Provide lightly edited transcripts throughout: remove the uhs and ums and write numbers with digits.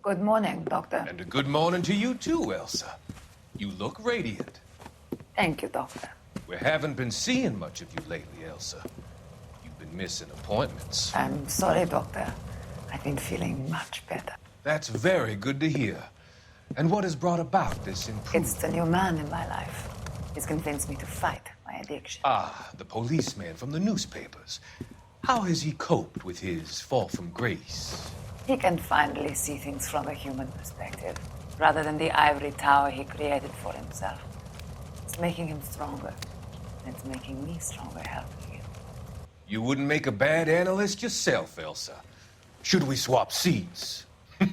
Good morning, Doctor. And a good morning to you too, Elsa. You look radiant. Thank you, Doctor. We haven't been seeing much of you lately, Elsa. You've been missing appointments. I'm sorry, Doctor. I've been feeling much better. That's very good to hear. And what has brought about this improvement? It's the new man in my life. He's convinced me to fight my addiction. Ah, the policeman from the newspapers. How has he coped with his fall from grace? He can finally see things from a human perspective, rather than the ivory tower he created for himself. It's making him stronger, and it's making me stronger helping him. You wouldn't make a bad analyst yourself, Elsa. Should we swap seats? We're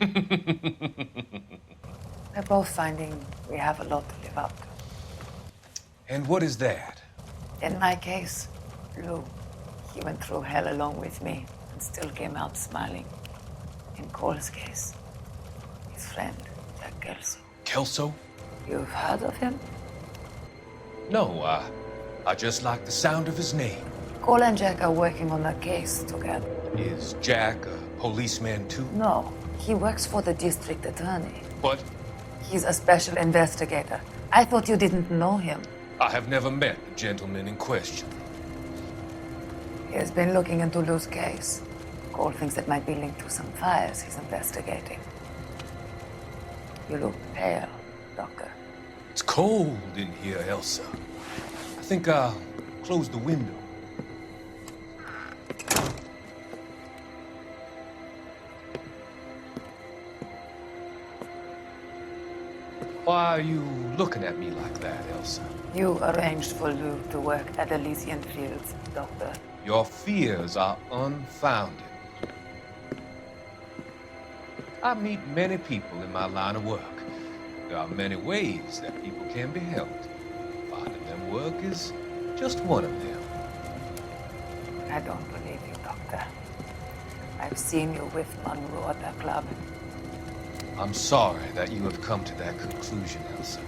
both finding we have a lot to live up to. And what is that? In my case, Lou, he went through hell along with me and still came out smiling. In Cole's case, his friend, Jack Kelso. Kelso? You've heard of him? No, I just like the sound of his name. Cole and Jack are working on a case together. Is Jack a policeman too? No, he works for the district attorney. But He's a special investigator. I thought you didn't know him. I have never met the gentleman in question. He has been looking into Lou's case. Cole thinks it might be linked to some fires he's investigating. You look pale, Doctor. It's cold in here, Elsa. I think I'll close the window. Why are you looking at me like that, Elsa? You arranged for Lou to work at Elysian Fields, Doctor. Your fears are unfounded. I meet many people in my line of work. There are many ways that people can be helped. Finding them work is just one of them. I don't believe you, Doctor. I've seen you with Monroe at the club. I'm sorry that you have come to that conclusion, Elsa.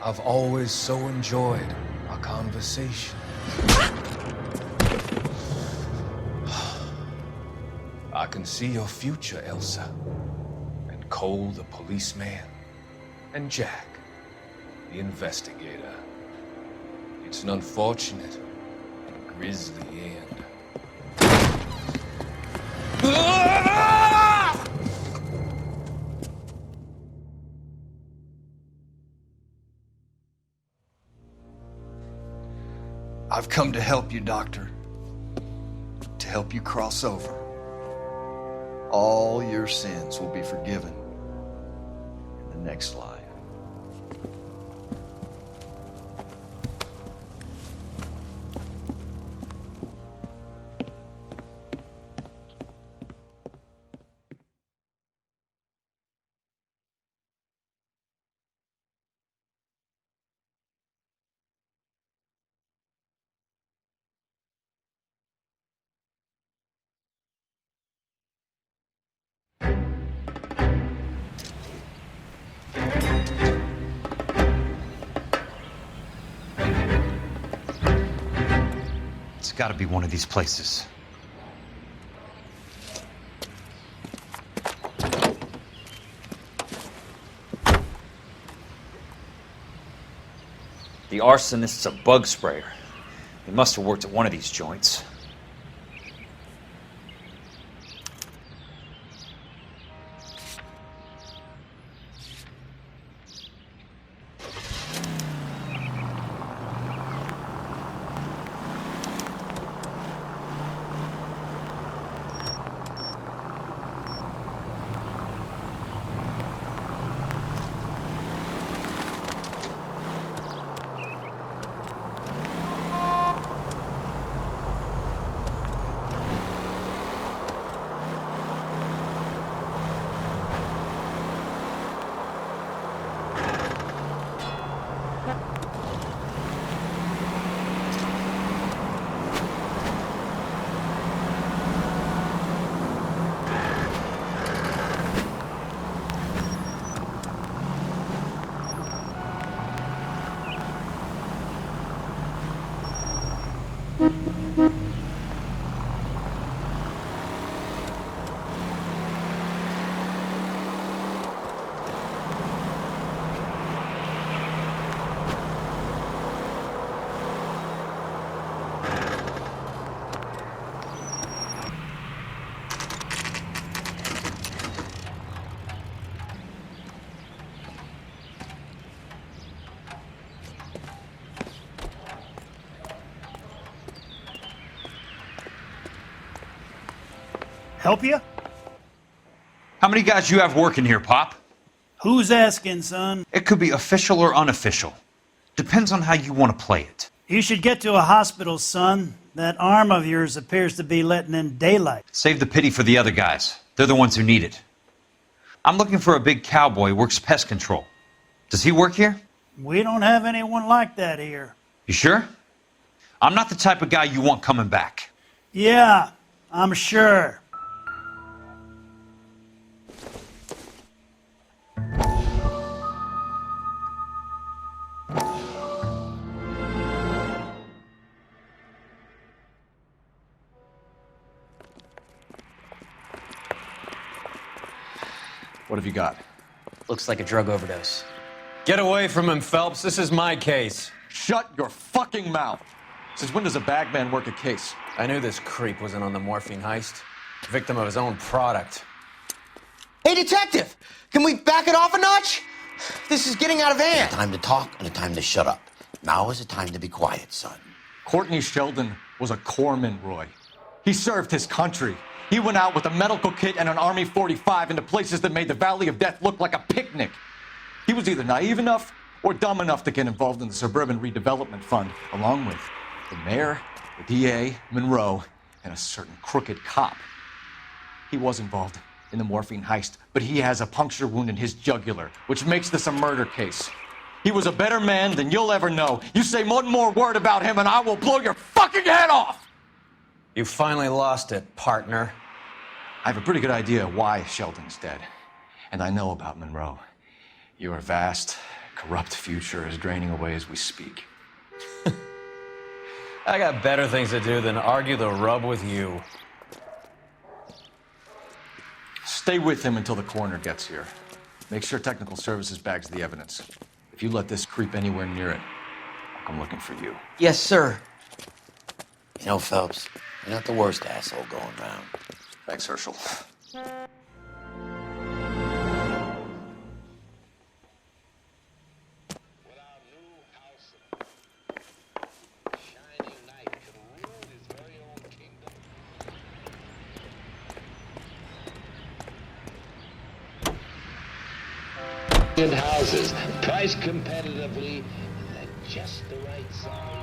I've always so enjoyed our conversation. I can see your future, Elsa. And Cole, the policeman. And Jack, the investigator. It's an unfortunate and grisly end. I've come to help you, Doctor. To help you cross over. All your sins will be forgiven in the next life. It's got to be one of these places. The arsonist's a bug sprayer. He must have worked at one of these joints. Help you? How many guys you have working here, Pop? Who's asking, son? It could be official or unofficial. Depends on how you want to play it. You should get to a hospital, son. That arm of yours appears to be letting in daylight. Save the pity for the other guys. They're the ones who need it. I'm looking for a big cowboy who works pest control. Does he work here? We don't have anyone like that here. You sure? I'm not the type of guy you want coming back. Yeah, I'm sure. What have you got? Looks like a drug overdose. Get away from him, Phelps. This is my case. Shut your fucking mouth! Since when does a bagman work a case? I knew this creep was in on the morphine heist. Victim of his own product. Hey, detective! Can we back it off a notch? This is getting out of hand. Time to talk and a time to shut up. Now is the time to be quiet, son. Courtney Sheldon was a corpsman, Roy. He served his country. He went out with a medical kit and an Army 45 into places that made the Valley of Death look like a picnic. He was either naive enough or dumb enough to get involved in the Suburban Redevelopment Fund, along with the mayor, the DA, Monroe, and a certain crooked cop. He was involved in the morphine heist, but he has a puncture wound in his jugular, which makes this a murder case. He was a better man than you'll ever know. You say one more word about him and I will blow your fucking head off! You finally lost it, partner. I have a pretty good idea why Sheldon's dead. And I know about Monroe. Your vast, corrupt future is draining away as we speak. I got better things to do than argue the rub with you. Stay with him until the coroner gets here. Make sure technical services bags the evidence. If you let this creep anywhere near it, I'll come looking for you. Yes, sir. You know, Phelps, you're not the worst asshole going round. Thanks, Herschel. Houses, priced competitively, and at just the right size.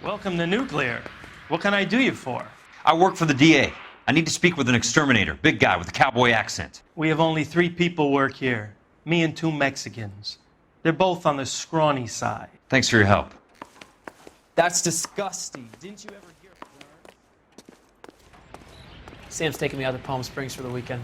Welcome to Nuclear. What can I do you for? I work for the DA. I need to speak with an exterminator, big guy with a cowboy accent. We have only 3 people work here. Me and 2 Mexicans. They're both on the scrawny side. Thanks for your help. That's disgusting. Didn't you ever hear it? Sam's taking me out to Palm Springs for the weekend.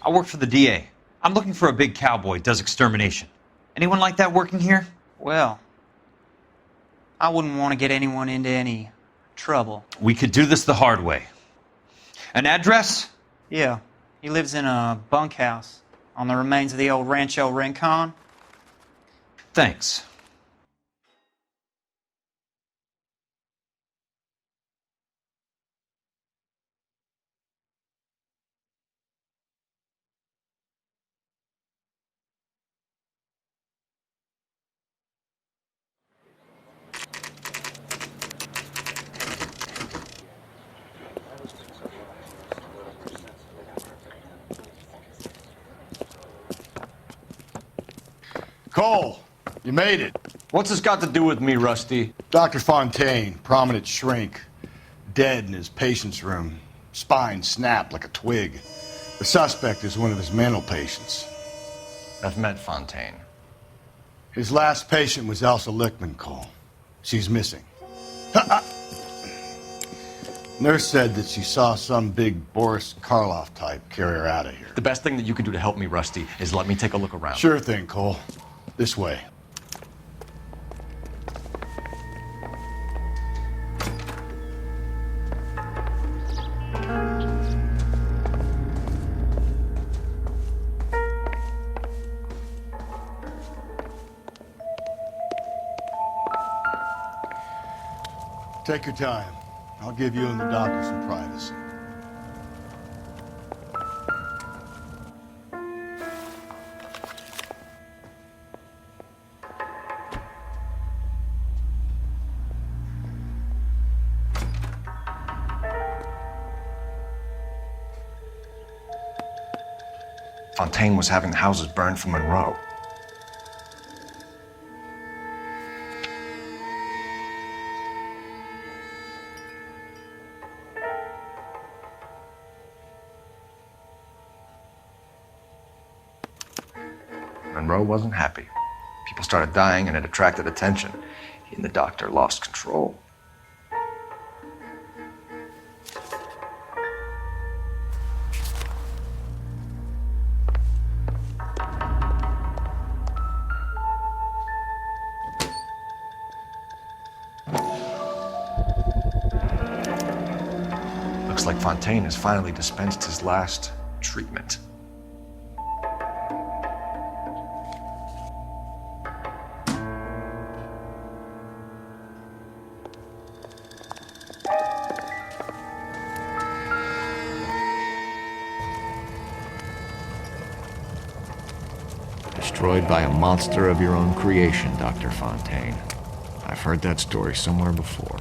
I work for the DA. I'm looking for a big cowboy, does extermination. Anyone like that working here? Well, I wouldn't want to get anyone into any trouble. We could do this the hard way. An address? Yeah, he lives in a bunkhouse on the remains of the old Rancho Rincon. Thanks. Cole, you made it. What's this got to do with me, Rusty? Dr. Fontaine, prominent shrink, dead in his patient's room. Spine snapped like a twig. The suspect is one of his mental patients. I've met Fontaine. His last patient was Elsa Lichtman, Cole. She's missing. Nurse said that she saw some big Boris Karloff type carry her out of here. The best thing that you can do to help me, Rusty, is let me take a look around. Sure thing, Cole. This way. Take your time. I'll give you and the doctor some privacy. Fontaine was having houses burned for Monroe. Monroe wasn't happy. People started dying and it attracted attention. He and the doctor lost control. Looks like Fontaine has finally dispensed his last treatment. Destroyed by a monster of your own creation, Dr. Fontaine. I've heard that story somewhere before.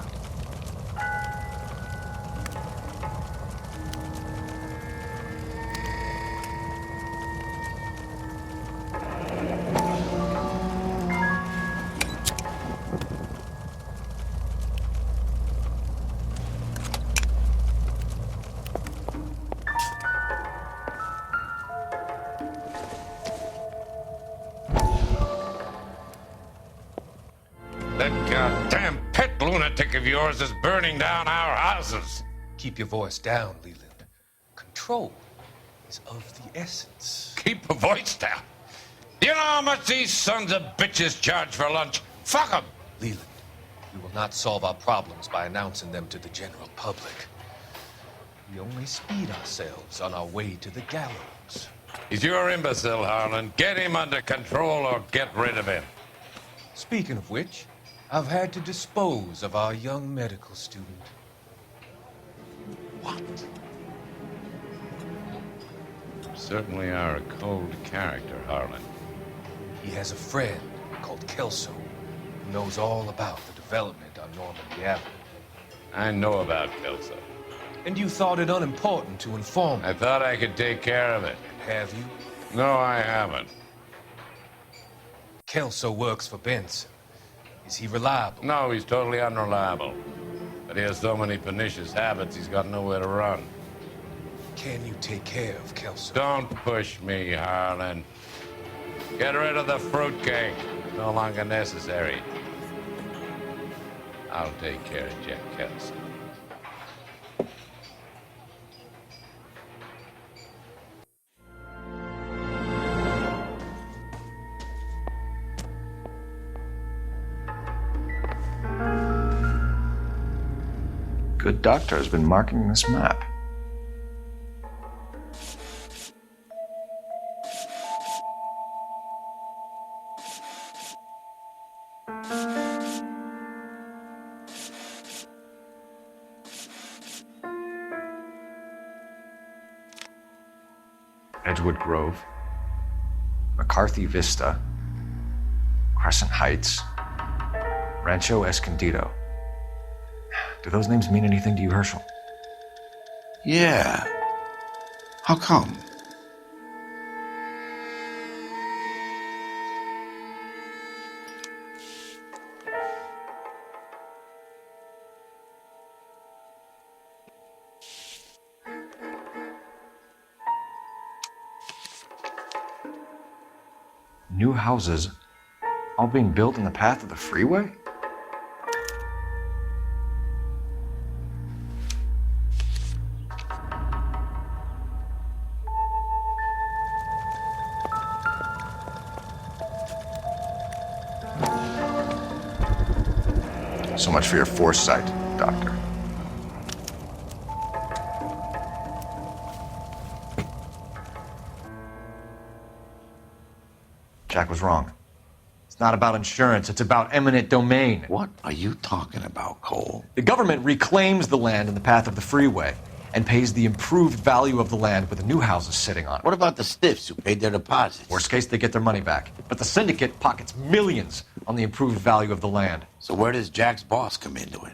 That goddamn pet lunatic of yours is burning down our houses. Keep your voice down, Leland. Control is of the essence. Keep your voice down. You know how much these sons of bitches charge for lunch? Fuck them. Leland, we will not solve our problems by announcing them to the general public. We only speed ourselves on our way to the gallows. He's your imbecile, Harlan. Get him under control or get rid of him. Speaking of which, I've had to dispose of our young medical student. What? You certainly are a cold character, Harlan. He has a friend called Kelso who knows all about the development on Normandy Avenue. I know about Kelso. And you thought it unimportant to inform me. I thought I could take care of it. Have you? No, I haven't. Kelso works for Benson. Is he reliable? No, he's totally unreliable. But he has so many pernicious habits, he's got nowhere to run. Can you take care of Kelso? Don't push me, Harlan. Get rid of the fruitcake. It's no longer necessary. I'll take care of Jack Kelso. good doctor has been marking this map. Edgewood Grove, McCarthy Vista, Crescent Heights, Rancho Escondido. Do those names mean anything to you, Herschel? Yeah. How come? New houses all being built in the path of the freeway? So much for your foresight, Doctor. Jack was wrong. It's not about insurance, it's about eminent domain. What are you talking about, Cole? The government reclaims the land in the path of the freeway and pays the improved value of the land with the new houses sitting on it. What about the stiffs who paid their deposits? Worst case, they get their money back. But the syndicate pockets millions on the improved value of the land. So where does Jack's boss come into it?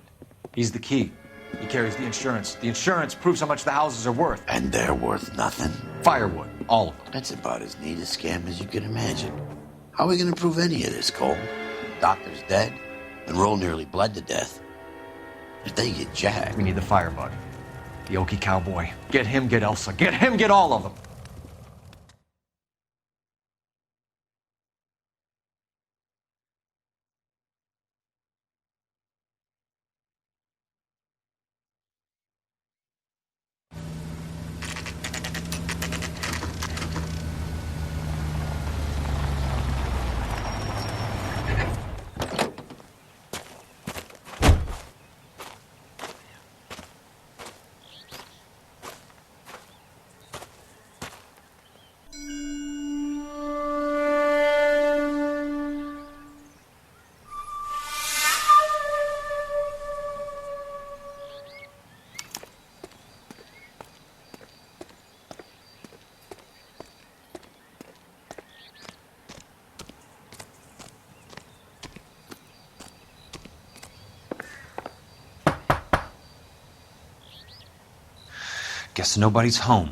He's the key. He carries the insurance. The insurance proves how much the houses are worth. And they're worth nothing? Firewood, all of them. That's about as neat a scam as you can imagine. How are we going to prove any of this, Cole? Doctor's dead, and Roll nearly bled to death. If they get Jack... We need the firebug. The Okie cowboy. Get him, get Elsa. Get him, get all of them. Guess nobody's home.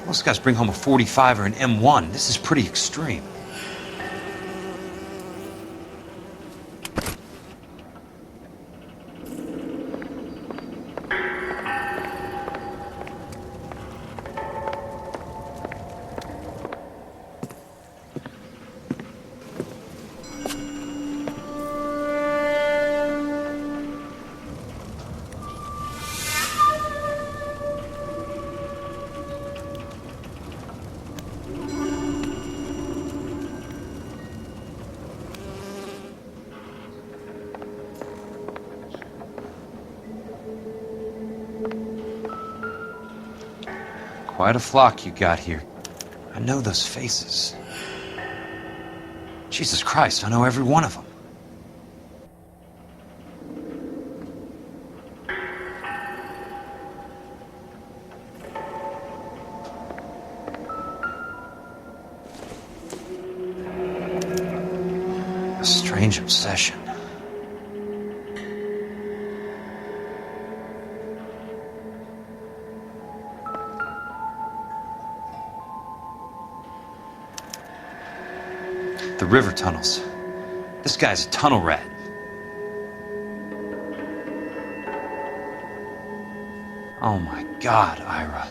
Most guys bring home a 45 or an M1. This is pretty extreme. Quite a flock you got here. I know those faces. Jesus Christ, I know every one of them. A strange obsession. The river tunnels. This guy's a tunnel rat. Oh my God, Ira.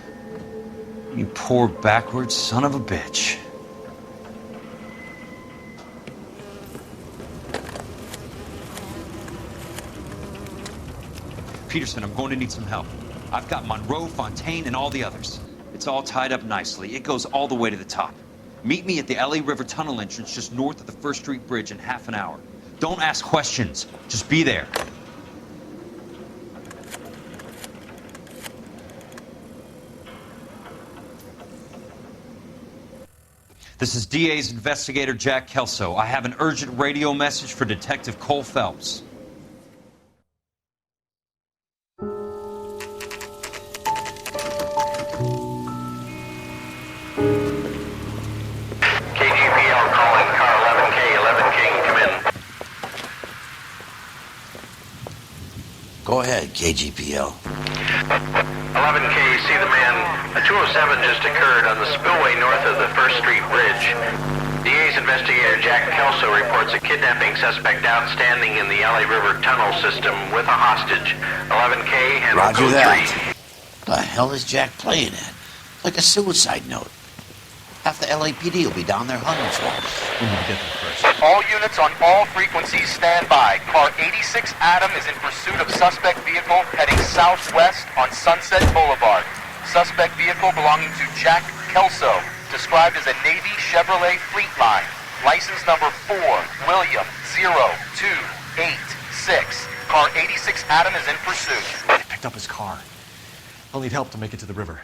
You poor backwards son of a bitch. Peterson, I'm going to need some help. I've got Monroe, Fontaine, and all the others. It's all tied up nicely. It goes all the way to the top. Meet me at the LA River Tunnel entrance just north of the First Street Bridge in half an hour. Don't ask questions. Just be there. This is DA's investigator Jack Kelso. I have an urgent radio message for Detective Cole Phelps. KGPL calling car 11K, 11 King, come in. Go ahead, KGPL. 11K, see the man. A 207 just occurred on the spillway north of the First Street Bridge. DA's investigator Jack Kelso reports a kidnapping suspect outstanding in the LA River tunnel system with a hostage. 11K, handle Roger code that. 3. The hell is Jack playing at? Like a suicide note. Half the LAPD will be down there hunting for him. We need to get them first. All units on all frequencies stand by. Car 86 Adam is in pursuit of suspect vehicle heading southwest on Sunset Boulevard. Suspect vehicle belonging to Jack Kelso, described as a Navy Chevrolet Fleetline. License number 4, William 0286. Car 86 Adam is in pursuit. They picked up his car. I'll need help to make it to the river.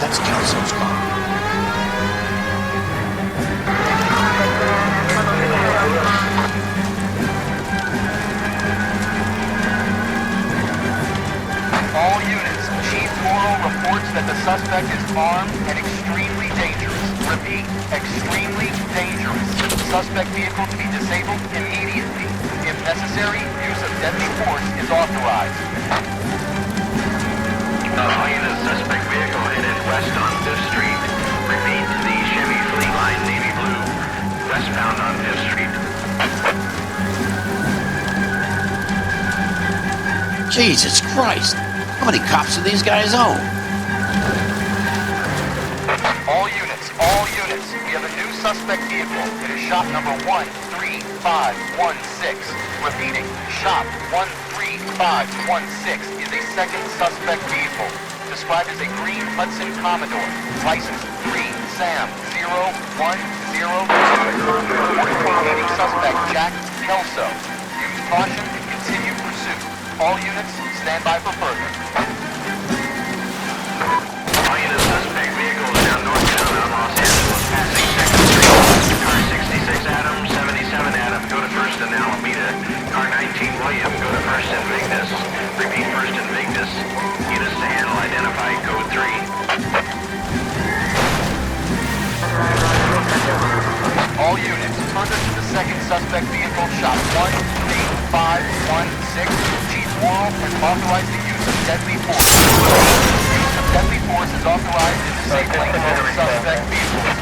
That's Kelso's car. All units, Chief Morrow reports that the suspect is armed and extremely dangerous. Repeat, extremely dangerous. Suspect vehicle to be disabled immediately. If necessary, use of deadly force is authorized. All units, suspect vehicle headed west on 5th Street. Repeat, the Chevy Fleetline navy blue, westbound on 5th Street. Jesus Christ! How many cops do these guys own? All units, we have a new suspect vehicle. It is shop number 13516. Repeating, shop 13516 is a second suspect vehicle, described as a green Hudson Commodore, license 3 Sam 0102. Repeating suspect Jack Kelso. Use caution and continue pursuit. All units, stand by for further. All units, suspect vehicle is now northbound on Los Angeles, passing 2nd Street. Car 66 Adam, 77 Adam, go to 1st and Alameda. Car 19 William, go to 1st and Vignes. Repeat, 1st and Vignes. Units to handle, identify code 3. All units, further to the second suspect vehicle, shop 13516. Chief Morrow has authorized the use of deadly force. Use of deadly force is authorized in disabling both suspect vehicles.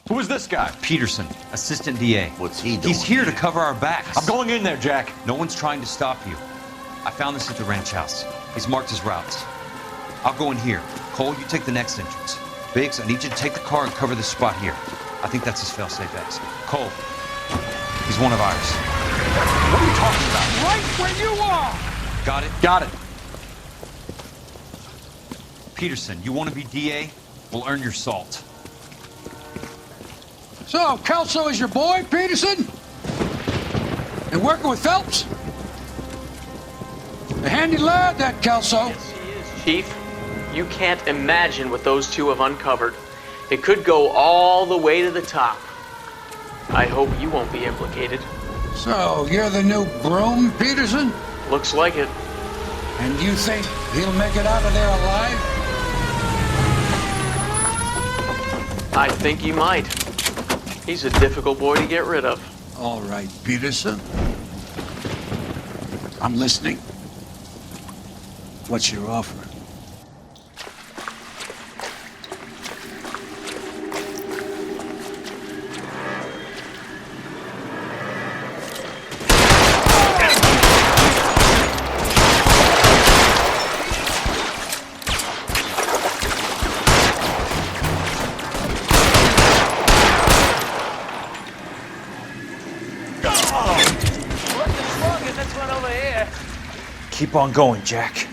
Who is this guy? Peterson, assistant DA. What's he doing? He's here to cover our backs. I'm going in there, Jack. No one's trying to stop you. I found this at the ranch house. He's marked his routes. I'll go in here. Cole, you take the next entrance. Biggs, I need you to take the car and cover this spot here. I think that's his fail-safe exit. Cole, he's one of ours. What are you talking about? Right where you are! Got it? Got it. Peterson, you want to be DA? We'll earn your salt. So, Kelso is your boy, Peterson? And working with Phelps? A handy lad, that Kelso. Yes, he is, Chief. You can't imagine what those two have uncovered. It could go all the way to the top. I hope you won't be implicated. So, you're the new Broom, Peterson? Looks like it. And you think he'll make it out of there alive? I think he might. He's a difficult boy to get rid of. All right, Peterson. I'm listening. What's your offer? Keep on going, Jack.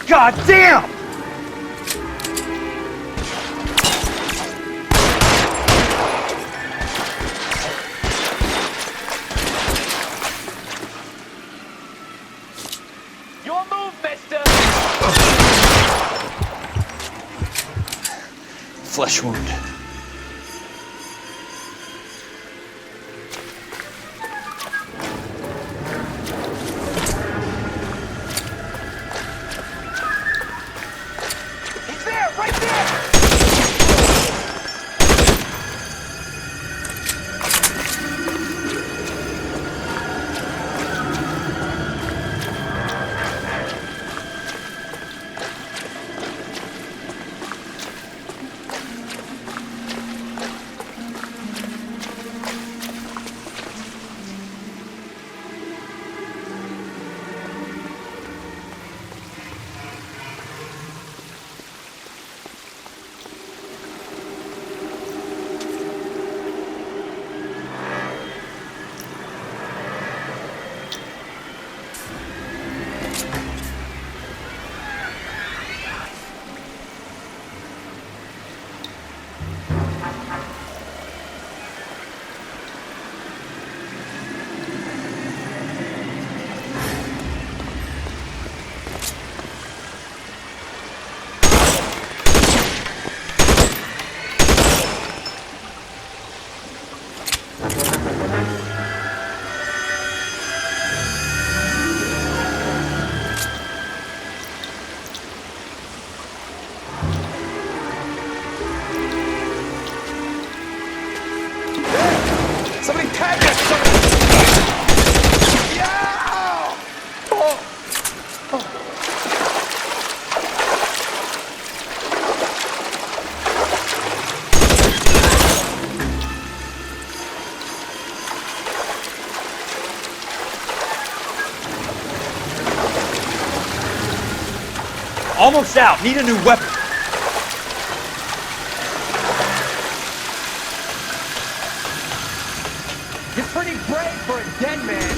God damn! Your move, mister! Flesh wound. He's there, right there! Somebody tag that sucker! Yeah! Oh. Almost out. Need a new weapon. You're pretty brave for a dead man.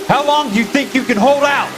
How long do you think you can hold out?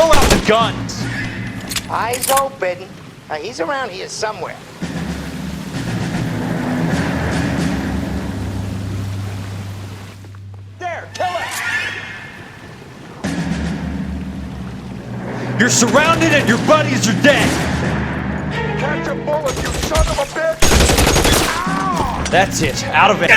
throw out the guns. Eyes open. He's around here somewhere. There, kill him. You're surrounded and your buddies are dead. Catch a bullet, you son of a bitch! That's it. Out of it.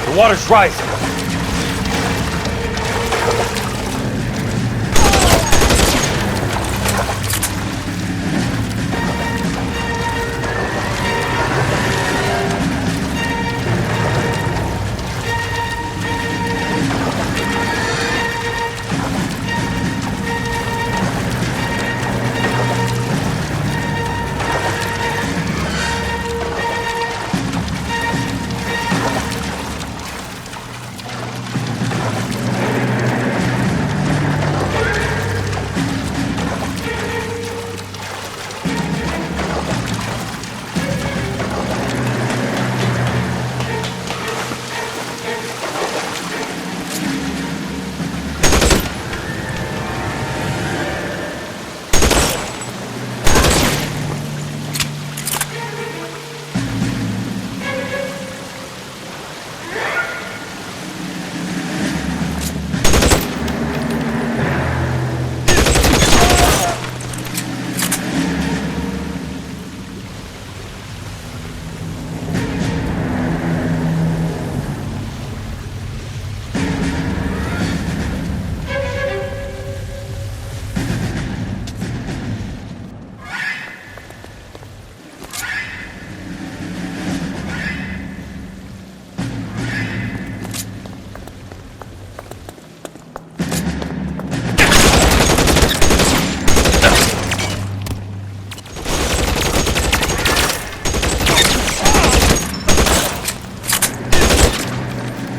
The water's rising.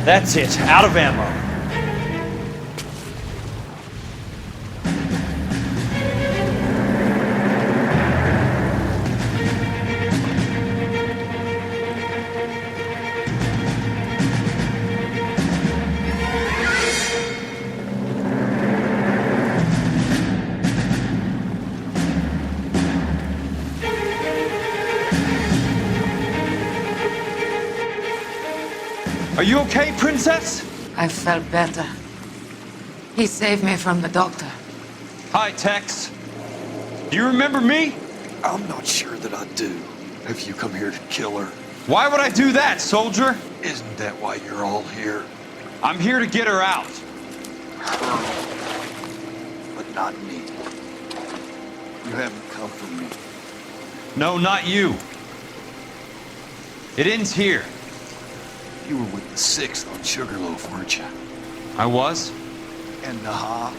That's it. Out of ammo. Are you okay, Princess? I felt better. He saved me from the doctor. Hi, Tex. Do you remember me? I'm not sure that I do. Have you come here to kill her? Why would I do that, soldier? Isn't that why you're all here? I'm here to get her out. Her, but not me. You haven't come for me. No, not you. It ends here. You were with the 6th on Sugarloaf, weren't you? I was? And Naha?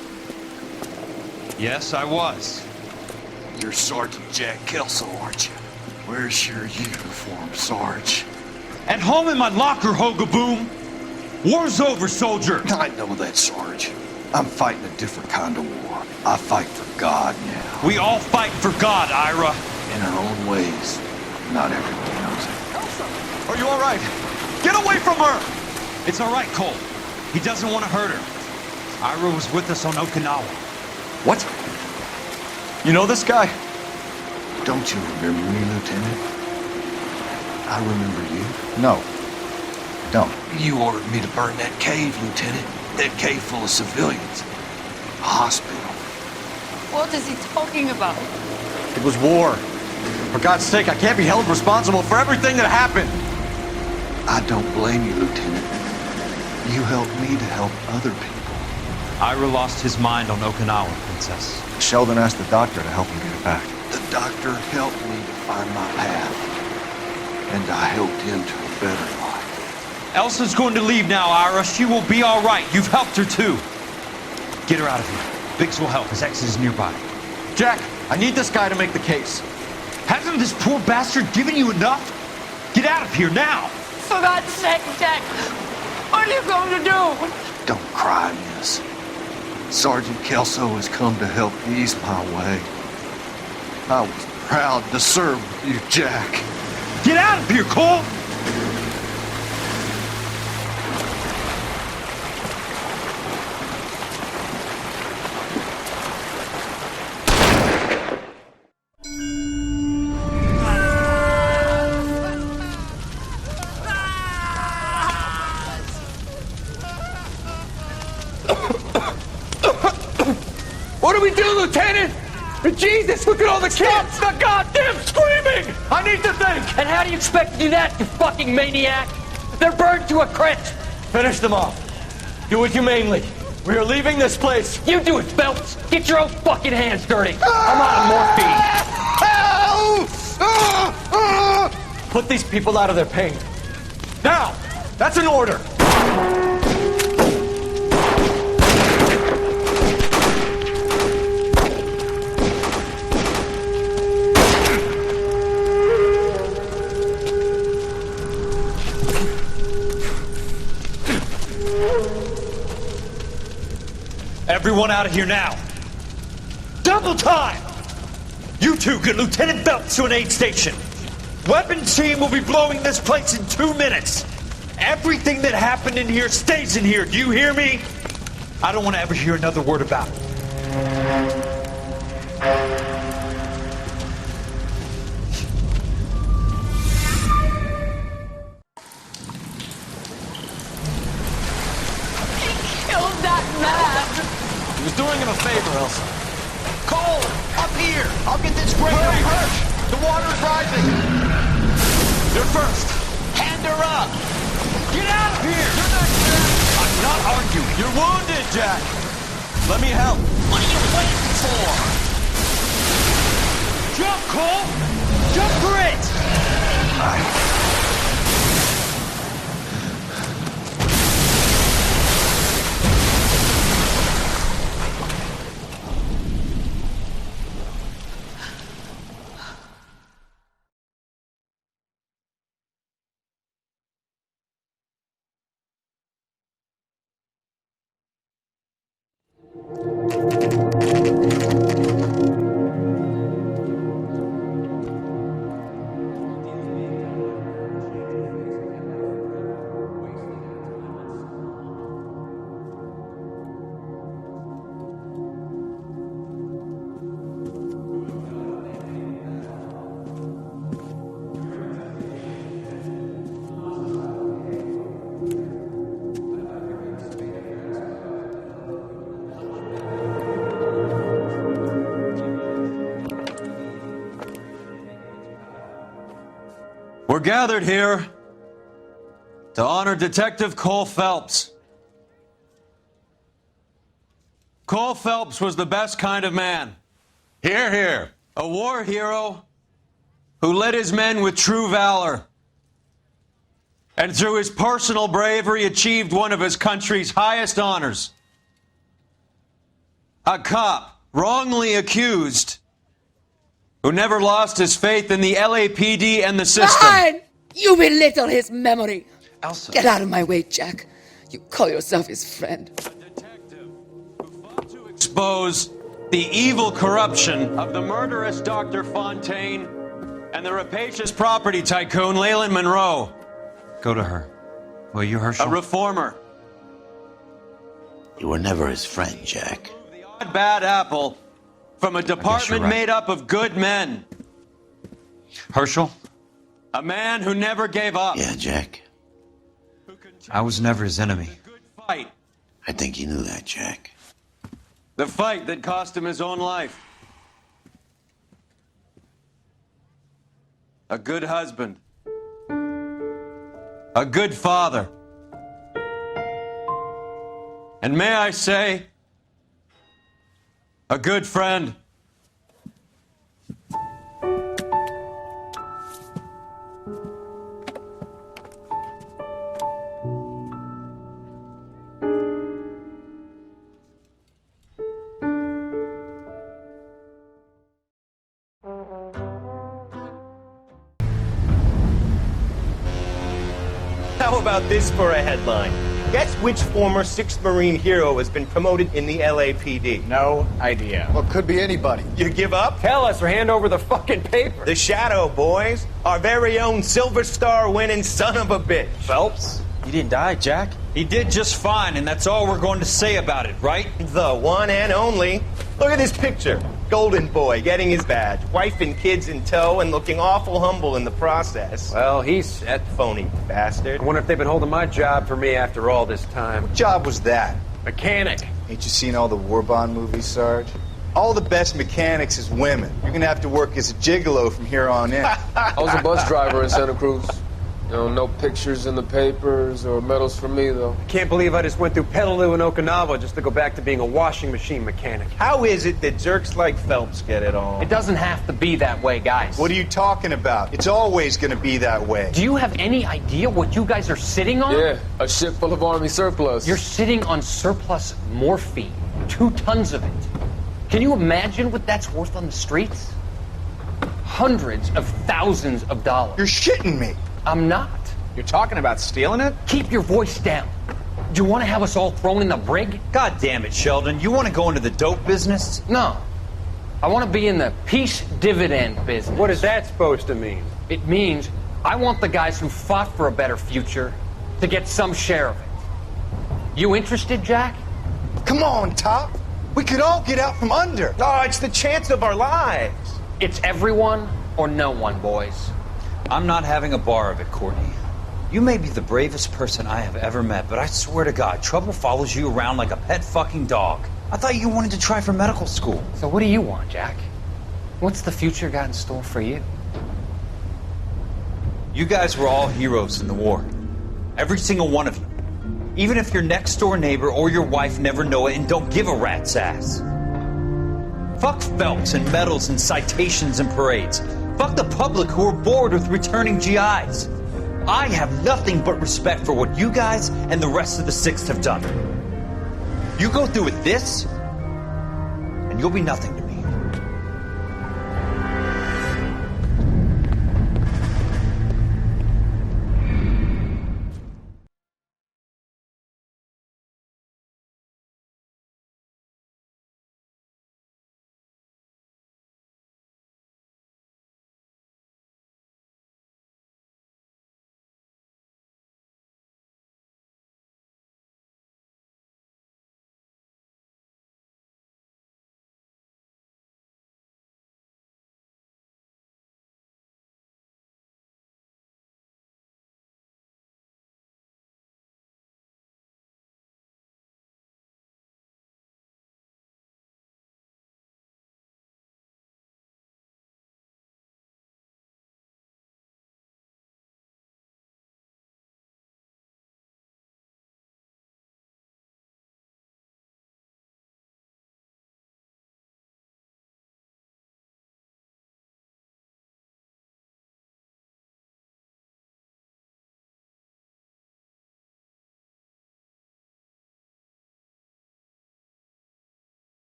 Yes, I was. You're Sergeant Jack Kelso, aren't you? Where's your uniform, Sarge? At home in my locker, Hogaboom. War's over, soldier. I know that, Sarge. I'm fighting a different kind of war. I fight for God now. We all fight for God, Ira. In our own ways. Not everyone knows it. Are you all right? Get away from her! It's all right, Cole. He doesn't want to hurt her. Ira was with us on Okinawa. What? You know this guy? Don't you remember me, Lieutenant? I remember you. No. Don't. You ordered me to burn that cave, Lieutenant. That cave full of civilians. A hospital. What is he talking about? It was war. For God's sake, I can't be held responsible for everything that happened. I don't blame you, Lieutenant. You helped me to help other people. Ira lost his mind on Okinawa, Princess. Sheldon asked the doctor to help him get it back. The doctor helped me to find my path. And I helped him to a better life. Elsa's going to leave now, Ira. She will be all right. You've helped her, too. Get her out of here. Biggs will help. His exit is nearby. Jack, I need this guy to make the case. Hasn't this poor bastard given you enough? Get out of here now! For God's sake, Jack! What are you going to do? Don't cry, miss. Sergeant Kelso has come to help ease my way. I was proud to serve with you, Jack. Get out of here, Cole! What do we do, Lieutenant? Jesus, look at all the kids! Stop the goddamn screaming! I need to think! And how do you expect to do that, you fucking maniac? They're burned to a crisp! Finish them off. Do it humanely. We are leaving this place. You do it, Phelps! Get your own fucking hands dirty! I'm out of morphine! Put these people out of their pain. Now! That's an order! Everyone out of here now. Double time! You two get Lieutenant Phelps to an aid station. Weapons team will be blowing this place in 2 minutes. Everything that happened in here stays in here. Do you hear me? I don't want to ever hear another word about it. Killed that man! He was doing him a favor, Elsa. Cole! Up here! I'll get this grader! Hurry! The water's rising! You're first! Hand her up! Get out of here! You're not Jack! I'm not arguing. You're wounded, Jack! Let me help. What are you waiting for? Jump, Cole! Jump for it! We're gathered here to honor Detective Cole Phelps. Cole Phelps was the best kind of man. Hear, hear. A war hero who led his men with true valor. And through his personal bravery achieved one of his country's highest honors. A cop wrongly accused who never lost his faith in the LAPD and the system. Fine! You belittle his memory. Elsa. Get out of my way, Jack. You call yourself his friend. Expose the evil corruption of the murderous Dr. Fontaine and the rapacious property tycoon Leyland Monroe. Go to her. Will you, Herschel? A reformer. You were never his friend, Jack. A bad apple from a department right. made up of good men. Herschel? A man who never gave up. Yeah, Jack. I was never his enemy. Fight. I think you knew that, Jack. The fight that cost him his own life. A good husband. A good father. And may I say, a good friend. about this for a headline? Guess which former 6th Marine hero has been promoted in the LAPD? No idea. Well, could be anybody. You give up? Tell us or hand over the fucking paper. The Shadow, boys. Our very own Silver Star winning son of a bitch. Phelps? He didn't die, Jack. He did just fine, and that's all we're going to say about it, right? The one and only. Look at this picture. Golden boy getting his badge, wife and kids in tow, and looking awful humble in the process. Well, he's set. Phony bastard. I wonder if they've been holding my job for me after all this time. What job was that? Mechanic. Ain't you seen all the war bond movies, Sarge? All the best mechanics is women. You're gonna have to work as a gigolo from here on in. I was a bus driver in Santa Cruz. You know, no pictures in the papers or medals for me, though. I can't believe I just went through Petaloo and Okinawa just to go back to being a washing machine mechanic. How is it that jerks like Phelps get it all? It doesn't have to be that way, guys. What are you talking about? It's always gonna be that way. Do you have any idea what you guys are sitting on? Yeah, a ship full of Army surplus. You're sitting on surplus morphine. 2 tons of it. Can you imagine what that's worth on the streets? Hundreds of thousands of dollars. You're shitting me. I'm not. You're talking about stealing it? Keep your voice down. Do you want to have us all thrown in the brig? God damn it, Sheldon. You want to go into the dope business? No. I want to be in the peace dividend business. What is that supposed to mean? It means I want the guys who fought for a better future to get some share of it. You interested, Jack? Come on, Top. We could all get out from under. Oh, it's the chance of our lives. It's everyone or no one, boys. I'm not having a bar of it, Courtney. You may be the bravest person I have ever met, but I swear to God, trouble follows you around like a pet fucking dog. I thought you wanted to try for medical school. So what do you want, Jack? What's the future got in store for you? You guys were all heroes in the war. Every single one of you. Even if your next door neighbor or your wife never know it and don't give a rat's ass. Fuck Phelps and medals and citations and parades. Fuck the public who are bored with returning GIs. I have nothing but respect for what you guys and the rest of the 6th have done. You go through with this, and you'll be nothing to me.